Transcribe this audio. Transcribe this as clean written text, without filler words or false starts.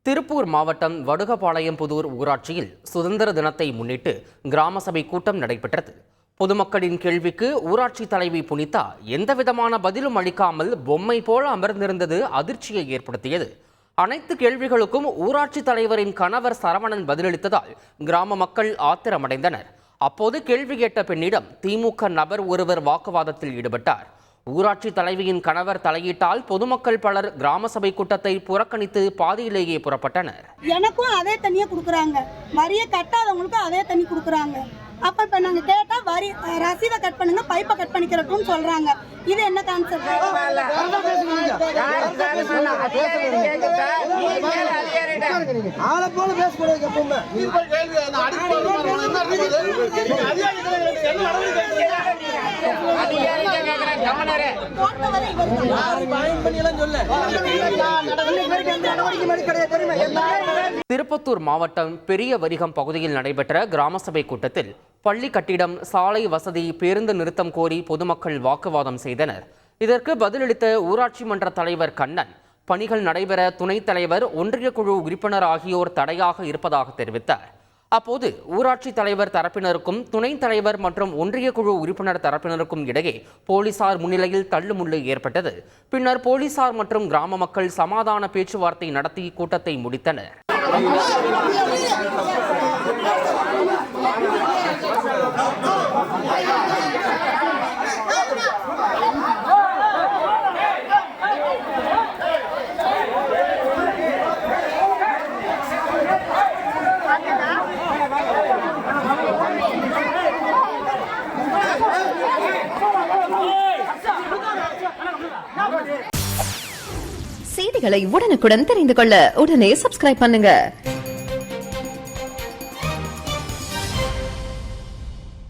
திருப்பூர் மாவட்டம் வடுகபாளையம்புதூர் ஊராட்சியில் சுதந்திர தினத்தை முன்னிட்டு கிராம சபை கூட்டம் நடைபெற்றது. பொதுமக்களின் கேள்விக்கு ஊராட்சி தலைவி புனிதா எந்தவிதமான பதிலும் அளிக்காமல் பொம்மை போல அமர்ந்திருந்தது அதிர்ச்சியை ஏற்படுத்தியது. அனைத்து கேள்விகளுக்கும் ஊராட்சி தலைவரின் கணவர் சரவணன் பதிலளித்ததால் கிராம மக்கள் ஆத்திரமடைந்தனர். அப்போது கேள்வி கேட்ட பெண்ணிடம் திமுக நபர் ஒருவர் வாக்குவாதத்தில் ஈடுபட்டார். ஊராட்சி தலைவியின் கணவர் தலையிட்டால் பொதுமக்கள் பலர் கிராம சபை கூட்டத்தை புறக்கணித்து பாதியிலேயே புறப்பட்டனர். எனக்கும் அதே தண்ணியை கொடுக்குறாங்க, வரியை கட்டாதவங்களுக்கும் அதே தண்ணி கொடுக்குறாங்க. அப்ப இப்ப நாங்க கேட்டா வரி ரசீதை கட் பண்ணுங்க, பைப்பை கட் பண்ணிக்கிறோம்னு சொல்றாங்க. இது என்ன கான்செப்ட்? திருப்பத்தூர் மாவட்டம் பெரிய வரிகம் பகுதியில் நடைபெற்ற கிராம சபை கூட்டத்தில் பள்ளி கட்டிடம், சாலை வசதி, பேருந்து நிறுத்தம் கோரி பொதுமக்கள் வாக்குவாதம் செய்தனர். இதற்கு பதிலளித்த ஊராட்சி மன்ற தலைவர் கண்ணன், பணிகள் நடைபெற துணைத் தலைவர், ஒன்றிய குழு உறுப்பினர் ஆகியோர் தடையாக இருப்பதாக தெரிவித்தார். அப்போது ஊராட்சி தலைவர் தரப்பினருக்கும் துணைத் தலைவர் மற்றும் ஒன்றிய குழு உறுப்பினர் தரப்பினருக்கும் இடையே போலீசார் முன்னிலையில் தள்ளுமுள்ளு ஏற்பட்டது. பின்னர் போலீசார் மற்றும் கிராம மக்கள் சமாதான பேச்சுவார்த்தை நடத்தி கூட்டத்தை முடித்தனர். செய்திகளை உடனுக்குடன் தெரிந்து கொள்ள உடனே சப்ஸ்கிரைப் பண்ணுங்க.